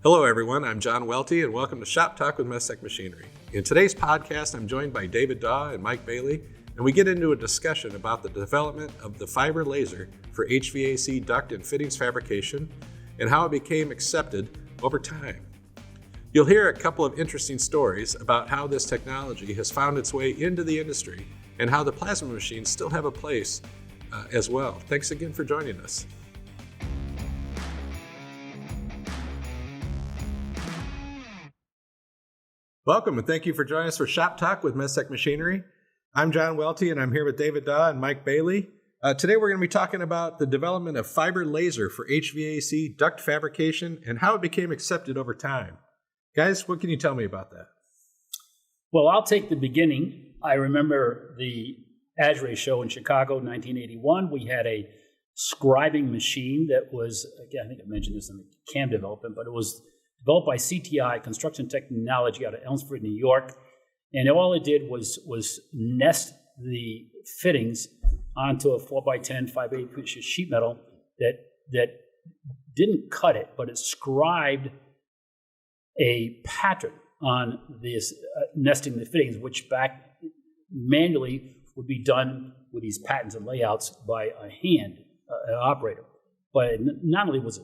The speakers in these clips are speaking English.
Hello everyone, I'm John Welty and welcome to Shop Talk with Mestek Machinery. In today's podcast, I'm joined by David Daw and Mike Bailey, and we get into a discussion about the development of the fiber laser for HVAC duct and fittings fabrication and how it became accepted over time. You'll hear a couple of interesting stories about how this technology has found its way into the industry and how the plasma machines still have a place as well. Thanks again for joining us. Welcome and thank you for joining us for Shop Talk with Mestek Machinery. I'm John Welty and I'm here with David Daw and Mike Bailey. Today we're going to be talking about the development of fiber laser for HVAC duct fabrication and how it became accepted over time. Guys, what can you tell me about that? Well, I'll take the beginning. I remember the ASHRAE show in Chicago, 1981. We had a scribing machine that was, again, I think I mentioned this in the CAM development, but it was developed by CTI, Construction Technology, out of Elmsford, New York. And all it did was nest the fittings onto a 4x10, 5/8 sheet metal that didn't cut it, but it scribed a pattern on this nesting the fittings, which back manually would be done with these patterns and layouts by a hand, an operator. But not only was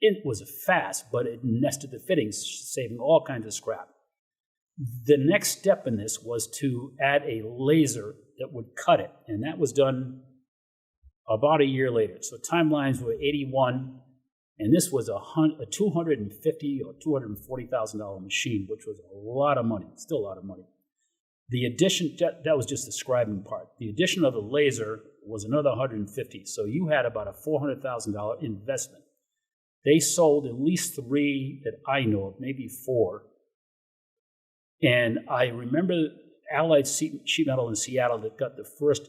it was fast, but it nested the fittings, saving all kinds of scrap. The next step in this was to add a laser that would cut it, and that was done about a year later. So timelines were 81, and this was a $250,000 or $240,000 machine, which was a lot of money, still a lot of money. The addition, that was just the scribing part. The addition of the laser was another $150,000, so you had about a $400,000 investment. They sold at least 3 that I know of, maybe 4. And I remember Allied Sheet Metal in Seattle that got the first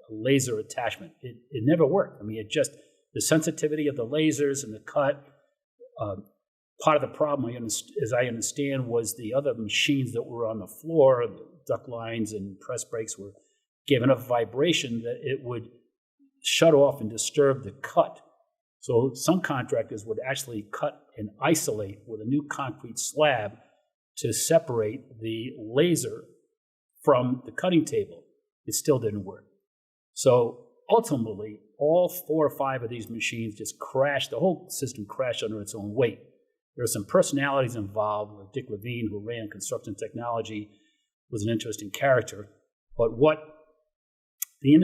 laser attachment. It never worked. I mean, it just, the sensitivity of the lasers and the cut, part of the problem, as I understand, was the other machines that were on the floor, the duct lines and press brakes were giving enough vibration that it would shut off and disturb the cut. So some contractors would actually cut and isolate with a new concrete slab to separate the laser from the cutting table. It still didn't work. So ultimately, all 4 or 5 of these machines just crashed. The whole system crashed under its own weight. There are some personalities involved. Dick Levine, who ran Construction Technology, was an interesting character. But what he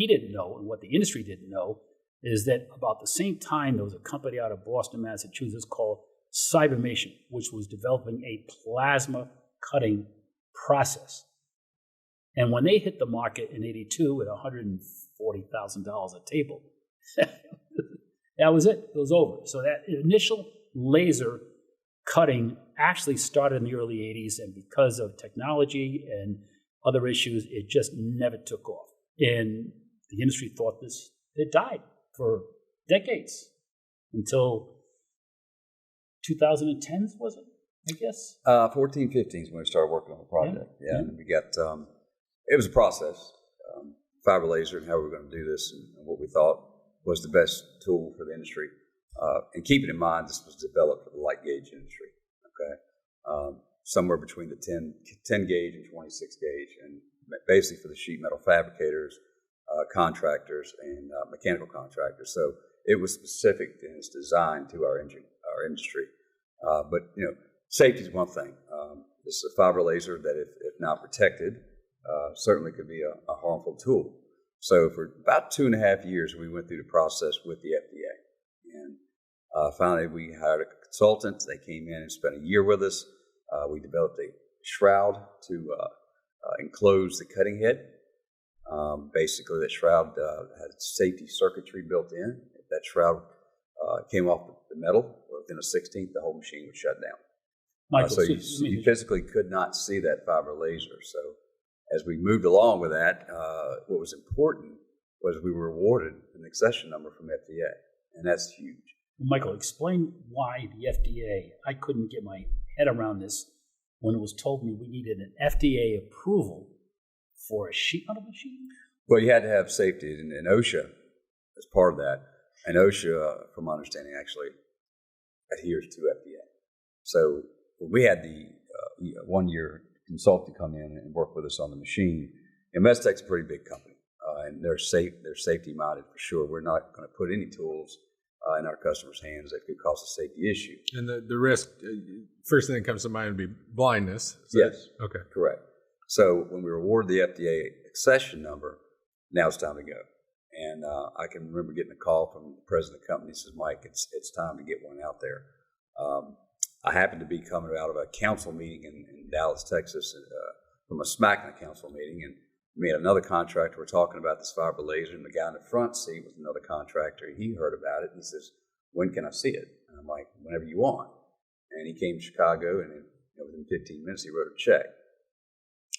didn't know, and what the industry didn't know, is that about the same time, there was a company out of Boston, Massachusetts called Fabrication, which was developing a plasma cutting process. And when they hit the market in 82 at $140,000 a table, that was it. It was over. So that initial laser cutting actually started in the early 80s, and because of technology and other issues, it just never took off. And the industry thought it died for decades until 2010s, was it? I guess 14, 15 is when we started working on the project. Yeah. And we got it was a process, fiber laser, and how we were going to do this, and what we thought was the best tool for the industry. And keeping in mind, this was developed for the light gauge industry. Okay, somewhere between the 10 gauge and 26 gauge, and basically for the sheet metal fabricators, contractors, and mechanical contractors. So it was specific in its design to our industry. But safety is one thing. This is a fiber laser that, if not protected, certainly could be a harmful tool. So for about 2.5 years, we went through the process with the FDA, and finally we hired a consultant. They came in and spent a year with us. We developed a shroud to enclose the cutting head. Basically, that shroud had safety circuitry built in. If that shroud came off the metal within a 16th, the whole machine would shut down. Michael, so you physically could not see that fiber laser. So as we moved along with that, what was important was we were awarded an accession number from FDA, and that's huge. Michael, explain why the FDA. I couldn't get my head around this when it was told me we needed an FDA approval for a sheet metal machine? Well, you had to have safety, and OSHA is part of that. And OSHA, from my understanding, actually adheres to FDA. So we had the 1-year consultant come in and work with us on the machine. And Mestek's a pretty big company, and they're safety minded for sure. We're not going to put any tools in our customers' hands that could cause a safety issue. And the risk, first thing that comes to mind would be blindness. Yes. Okay. Correct. So when we were awarded the FDA accession number, now it's time to go. And I can remember getting a call from the president of the company. He says, Mike, it's time to get one out there. I happened to be coming out of a council meeting in Dallas, Texas, from a SMACNA council meeting, and me and another contractor were talking about this fiber laser, and the guy in the front seat was another contractor. He heard about it, and he says, when can I see it? And I'm like, whenever you want. And he came to Chicago, and within 15 minutes, he wrote a check.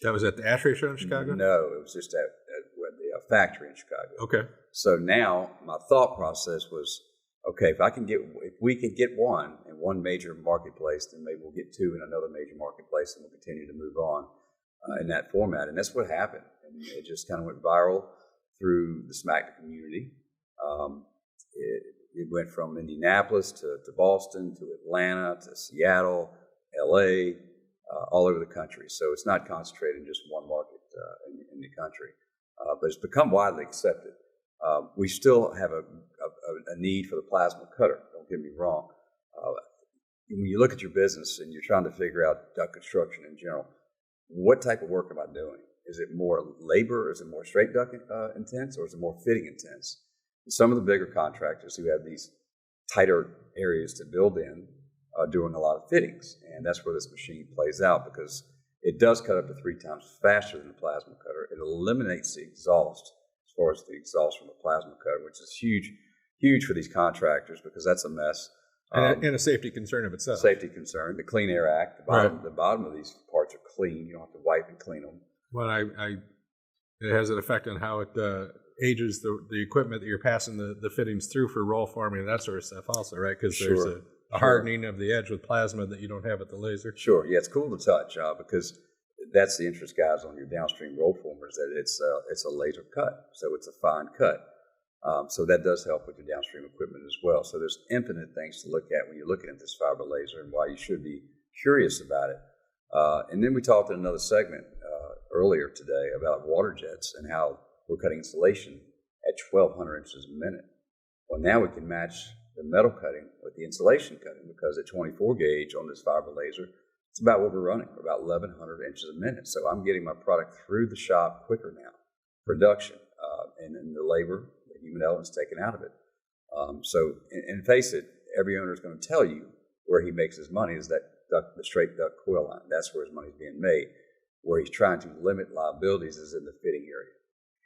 That was at the ASHRAE show in Chicago? No, it was just at the factory in Chicago. Okay. So now my thought process was, okay, if we can get one in one major marketplace, then maybe we'll get two in another major marketplace, and we'll continue to move on in that format. And that's what happened. And it just kind of went viral through the SMACNA community. It went from Indianapolis to Boston to Atlanta to Seattle, LA, all over the country. So it's not concentrated in just one market in the country, but it's become widely accepted. We still have a need for the plasma cutter, don't get me wrong. When you look at your business and you're trying to figure out duct construction in general, what type of work am I doing? Is it more labor, or is it more straight duct intense, or is it more fitting intense? And some of the bigger contractors who have these tighter areas to build in are doing a lot of fittings, and that's where this machine plays out, because it does cut up to 3 times faster than the plasma cutter. It eliminates the exhaust, as far as the exhaust from the plasma cutter, which is huge for these contractors, because that's a mess. And a safety concern of itself. Safety concern. The Clean Air Act, the bottom of these parts are clean. You don't have to wipe and clean them. Well, it has an effect on how it ages the equipment that you're passing the fittings through for roll forming and that sort of stuff also, right? Because there's a hardening of the edge with plasma that you don't have at the laser. Sure. Yeah, it's cool to touch because that's the interest, guys, on your downstream roll formers, that it's a laser cut. So it's a fine cut. So that does help with your downstream equipment as well. So there's infinite things to look at when you're looking at this fiber laser, and why you should be curious about it. And then we talked in another segment earlier today about water jets and how we're cutting insulation at 1,200 inches a minute. Well, now we can match the metal cutting with the insulation cutting, because at 24 gauge on this fiber laser, it's about what we're running, about 1,100 inches a minute. So I'm getting my product through the shop quicker now, production, and then the labor, the human element's taken out of it. And face it, every owner is going to tell you where he makes his money is that duct, the straight duct coil line. That's where his money's being made. Where he's trying to limit liabilities is in the fitting area.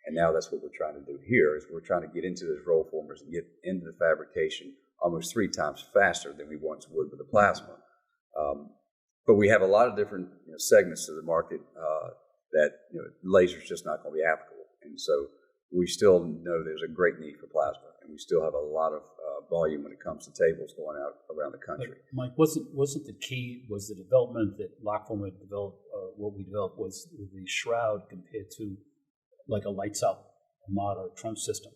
And now that's what we're trying to do here, is we're trying to get into those roll formers and get into the fabrication almost 3 times faster than we once would with the plasma. But we have a lot of different segments to the market that laser's just not going to be applicable. And so we still know there's a great need for plasma, and we still have a lot of volume when it comes to tables going out around the country. Mike, wasn't the key was the development that Lockform had developed? What we developed was the shroud compared to like a lights out mod or trunk system,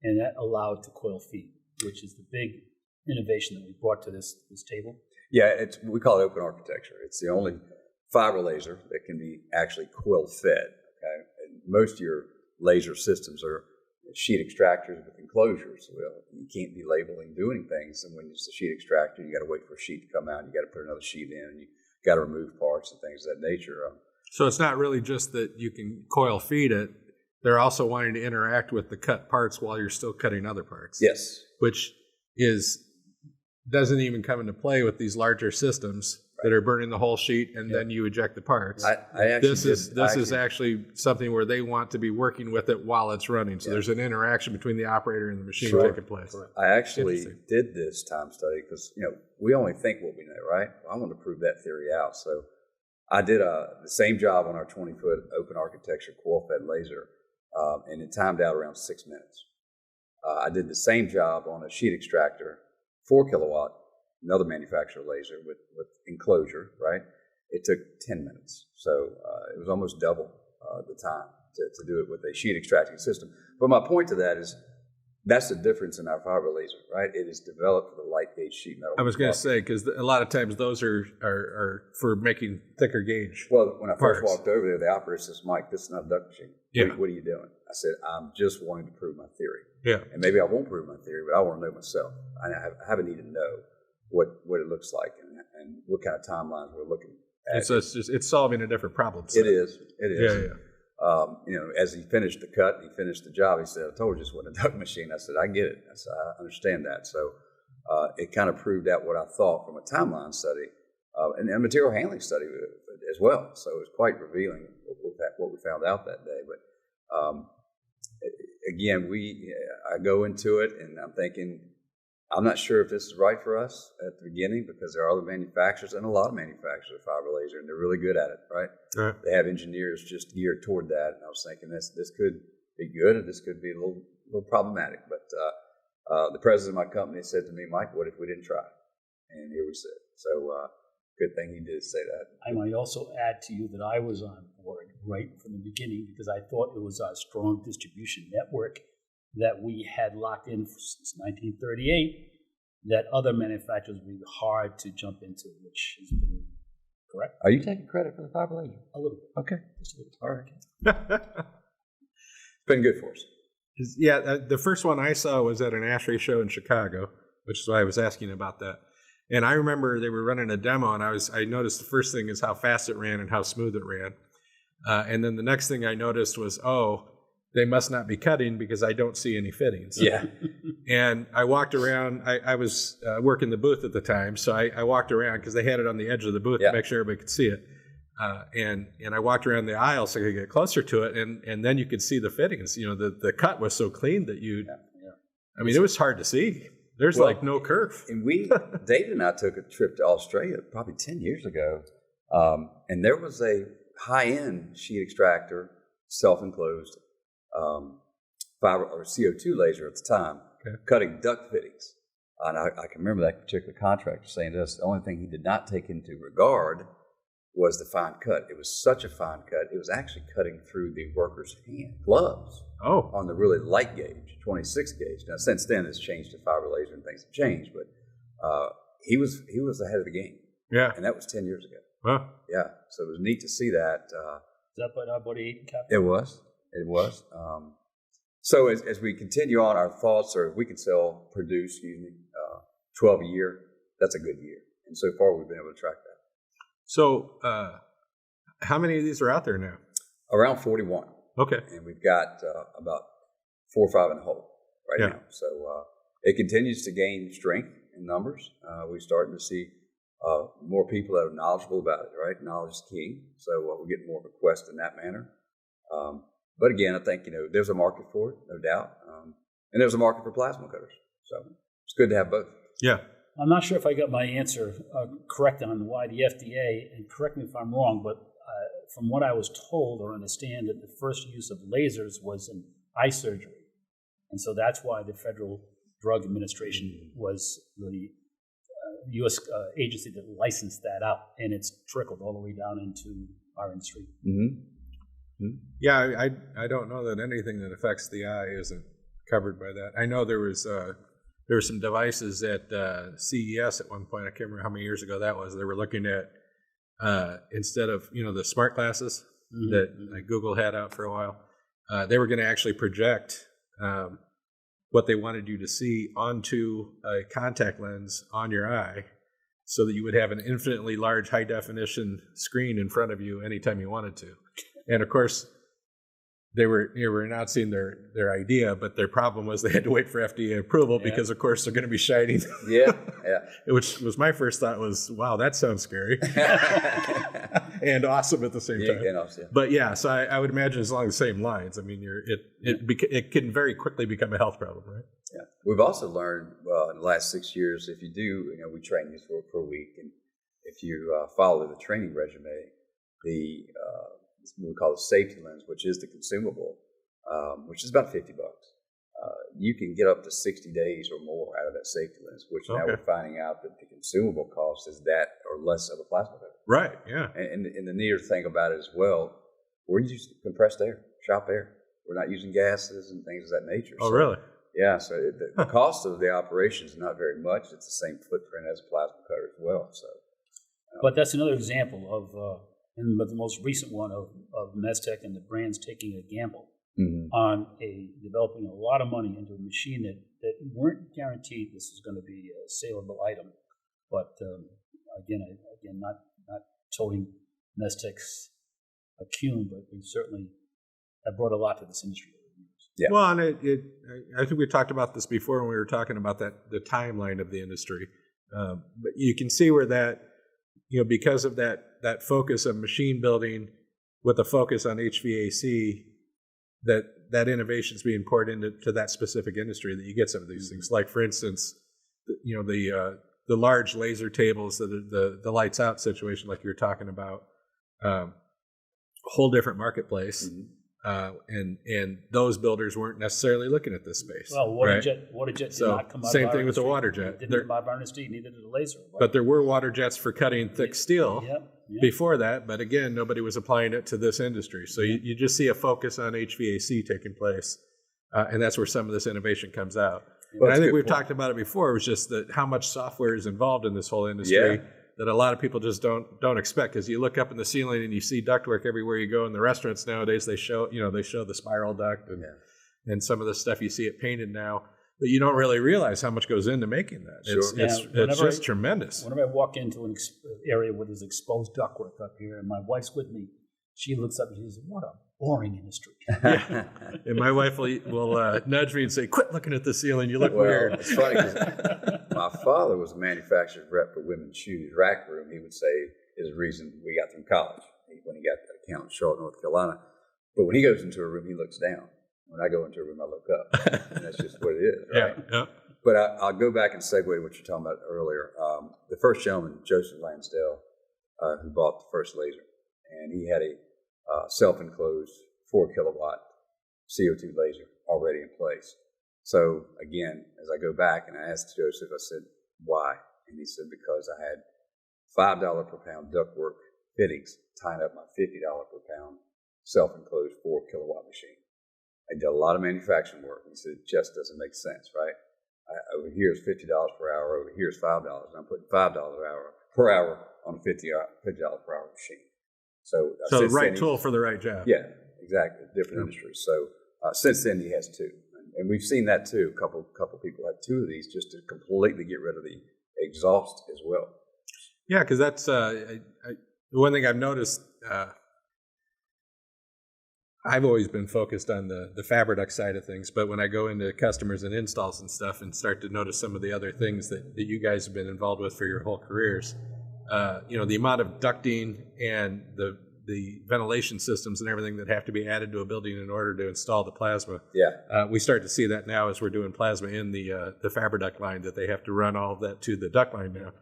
and that allowed to coil feed, which is the big innovation that we brought to this table. Yeah, we call it open architecture. It's the only fiber laser that can be actually coil fed. Okay, and most of your laser systems are sheet extractors with enclosures. Well, you can't be labeling, doing things, and when it's a sheet extractor, you got to wait for a sheet to come out, and you got to put another sheet in, and you got to remove parts and things of that nature. So it's not really just that you can coil feed it. They're also wanting to interact with the cut parts while you're still cutting other parts. Yes. Which doesn't even come into play with these larger systems that are burning the whole sheet, and then you eject the parts. This is actually something where they want to be working with it while it's running. So there's an interaction between the operator and the machine taking place. I actually did this time study because we only think what we know, right? I want to prove that theory out. So I did the same job on our 20-foot open architecture coil-fed laser, and it timed out around 6 minutes. I did the same job on a sheet extractor, 4 kilowatt, another manufacturer laser with enclosure, right? It took 10 minutes. So it was almost double the time to do it with a sheet extracting system. But my point to that is That's the difference in our fiber laser, right? It is developed for the light gauge sheet metal. I was going to say, because a lot of times those are for making thicker gauge. Well, when I first parts. walked over there, the operator says, "Mike, this is not a duct machine. Yeah. What are you doing?" I said, "I'm just wanting to prove my theory. Yeah. And maybe I won't prove my theory, but I want to know myself. I have a need to know what it looks like and what kind of timelines we're looking at." And so it's solving a different problem. It is. Yeah. As he finished the cut, he finished the job. He said, "I told you this wasn't a duct machine." I said, "I get it. I said, I understand that." So it kind of proved out what I thought from a timeline study and a material handling study as well. So it was quite revealing what we found out that day. But again, I go into it and I'm thinking, I'm not sure if this is right for us at the beginning because there are other manufacturers and a lot of manufacturers of fiber laser, and they're really good at it, right? Right. They have engineers just geared toward that. And I was thinking this could be good or this could be a little problematic. But the president of my company said to me, "Mike, what if we didn't try?" And here we sit. So good thing he did say that. I might also add to you that I was on board right from the beginning because I thought it was our strong distribution network that we had locked in since 1938 that other manufacturers would be hard to jump into, which has been correct. Are you taking credit for the fiber laser? A little bit. Okay. Just a little bit. All right. It's been good for us. Yeah, the first one I saw was at an ASHRAE show in Chicago, which is why I was asking about that. And I remember they were running a demo, and I noticed the first thing is how fast it ran and how smooth it ran. And then the next thing I noticed was, they must not be cutting because I don't see any fittings. Yeah. And I walked around. I was working the booth at the time, so I walked around because they had it on the edge of the booth to make sure everybody could see it. And I walked around the aisle so I could get closer to it, and then you could see the fittings. The cut was so clean that I mean, it was hard to see. There's like no curve. And David and I took a trip to Australia probably 10 years ago, and there was a high-end sheet extractor, self-enclosed fiber or CO2 laser at the time, cutting duct fittings. And I can remember that particular contractor saying to us, the only thing he did not take into regard was the fine cut. It was such a fine cut, it was actually cutting through the worker's gloves on the really light gauge, 26 gauge. Now, since then, it's changed to fiber laser and things have changed, but he was ahead of the game. Yeah. And that was 10 years ago. Huh. Yeah. So it was neat to see that. Is that what our buddy Aiden Cap? It was. So as we continue on, our thoughts are if we can produce 12 a year, that's a good year. And so far, we've been able to track that. So how many of these are out there now? Around 41. Okay. And we've got about 4 or 5 in the hole right now. So it continues to gain strength in numbers. We're starting to see more people that are knowledgeable about it, right? Knowledge is key. So we're getting more requests in that manner. But again, I think, there's a market for it, no doubt. And there's a market for plasma cutters. So it's good to have both. Yeah. I'm not sure if I got my answer correct on why the FDA, and correct me if I'm wrong, but from what I was told or understand that the first use of lasers was in eye surgery. And so that's why the Federal Drug Administration was the U.S. agency that licensed that out, and it's trickled all the way down into our industry. Mm-hmm. Yeah, I don't know that anything that affects the eye isn't covered by that. I know there were some devices at CES at one point. I can't remember how many years ago that was. They were looking at instead of the smart glasses that Google had out for a while, they were going to actually project what they wanted you to see onto a contact lens on your eye, so that you would have an infinitely large, high definition screen in front of you anytime you wanted to. And of course, they were announcing their idea, but their problem was they had to wait for FDA approval because, of course, they're going to be shining. Yeah. Which was my first thought was, wow, that sounds scary and awesome at the same time. And awesome, yeah. But yeah, so I would imagine it's along the same lines. I mean, it can very quickly become a health problem, right? Yeah. We've also learned in the last 6 years, if you do, we train these for a week, and if you follow the training regimen, we call it safety lens, which is the consumable, which is about $50. You can get up to 60 days or more out of that safety lens, which now we're finding out that the consumable cost is that or less of a plasma cutter. Right, yeah. And the neater thing about it as well, we're using compressed air, shop air. We're not using gases and things of that nature. Oh, really? Yeah, so the cost of the operation is not very much. It's the same footprint as a plasma cutter as well. So, But that's another example of, and the most recent one of Mestek and the brands taking a gamble on developing a lot of money into a machine that weren't guaranteed this is going to be a saleable item. But again, not toting Mestek's acumen, but we certainly have brought a lot to this industry. Yeah. Well, and I think we talked about this before when we were talking about the timeline of the industry. But you can see where that, because of that focus of machine building with a focus on HVAC, that innovation is being poured into that specific industry, that you get some of these things. Like, for instance, the large laser tables, the lights out situation, like you were talking about, a whole different marketplace. And those builders weren't necessarily looking at this space. Well, water jet did not come out same of thing with the industry. water jet. It didn't come out of our industry, neither did the laser. But there were water jets for cutting thick steel before that. But again, nobody was applying it to this industry. So you just see a focus on HVAC taking place. And that's where some of this innovation comes out. Well, and I think we've talked about it before. It was just that how much software is involved in this whole industry that a lot of people just don't expect. Because you look up in the ceiling and you see ductwork everywhere you go. In the restaurants nowadays, they show the spiral duct and some of the stuff you see it painted now. But you don't really realize how much goes into making that. It's just tremendous. Whenever I walk into an area where there's exposed ductwork up here, and my wife's with me, she looks up and she says, "What a boring industry." And my wife will nudge me and say, "Quit looking at the ceiling. You look weird." It's funny because my father was a manufacturer's rep for women's shoes. Rack room, he would say, is the reason we got through college when he got that account in Charlotte, North Carolina. But when he goes into a room, he looks down. When I go into a room, I look up. And that's just what it is, right? Yeah. But I'll go back and segue to what you're talking about earlier. The first gentleman, Joseph Lansdale, who bought the first laser, and he had a self-enclosed 4 kilowatt CO2 laser already in place. So again, as I go back and I asked Joseph, I said, "Why?" And he said, "Because I had $5 per pound ductwork fittings tying up my $50 per pound self-enclosed 4 kilowatt machine. I did a lot of manufacturing work." And he said, "It just doesn't make sense, right? Over here is $50 per hour, over here is $5, and I'm putting $5 per hour on a $50 per hour machine." So the right tool for the right job. Yeah, exactly. Different industries. So since then, he has 2. And we've seen that too. A couple people have 2 of these just to completely get rid of the exhaust as well. Yeah, because that's one thing I've noticed. I've always been focused on the Fabric side of things, but when I go into customers and installs and stuff and start to notice some of the other things that you guys have been involved with for your whole careers, the amount of ducting and the ventilation systems and everything that have to be added to a building in order to install the plasma. Yeah. We start to see that now as we're doing plasma in the Fabric line, that they have to run all of that to the duct line now.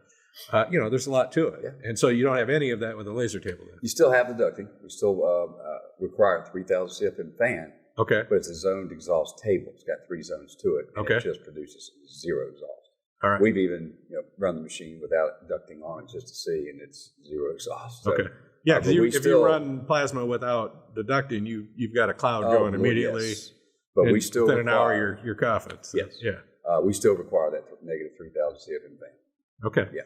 There's a lot to it. Yeah. And so you don't have any of that with a laser table then. You still have the ducting. We still require a 3,000 CFM fan. Okay. But it's a zoned exhaust table. It's got 3 zones to it. And okay. It just produces 0 exhaust. All right. We've even run the machine without ducting on it just to see, and it's 0 exhaust. So, okay. Yeah, because if you run plasma without the ducting, you've got a cloud going immediately. Yes. But we still within an hour you're coughing. So, yes. Yeah. We still require that negative 3,000 CFM fan. Okay. Yeah.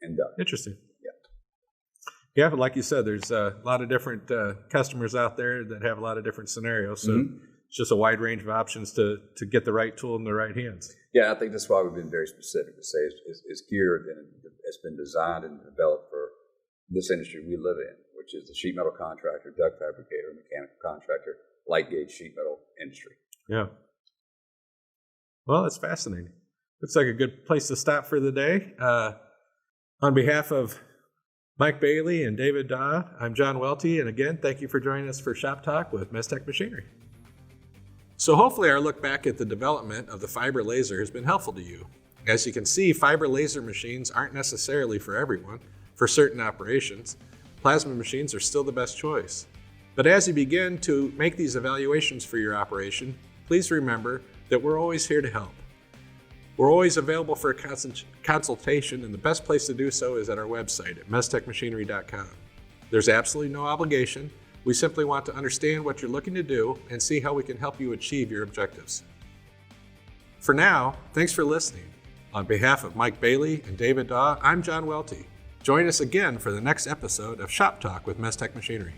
And duct. Interesting. Yeah. Yeah, but like you said, there's a lot of different customers out there that have a lot of different scenarios. So it's just a wide range of options to get the right tool in the right hands. Yeah, I think that's why we've been very specific to say it's geared and it's been designed and developed for this industry we live in, which is the sheet metal contractor, duct fabricator, mechanical contractor, light gauge sheet metal industry. Yeah. Well, that's fascinating. Looks like a good place to stop for the day. On behalf of Mike Bailey and David Daw, I'm John Welty, and again, thank you for joining us for Shop Talk with Mestek Machinery. So hopefully our look back at the development of the fiber laser has been helpful to you. As you can see, fiber laser machines aren't necessarily for everyone. For certain operations, plasma machines are still the best choice. But as you begin to make these evaluations for your operation, please remember that we're always here to help. We're always available for a consultation, and the best place to do so is at our website at mestekmachinery.com. There's absolutely no obligation. We simply want to understand what you're looking to do and see how we can help you achieve your objectives. For now, thanks for listening. On behalf of Mike Bailey and David Daw, I'm John Welty. Join us again for the next episode of Shop Talk with Mestek Machinery.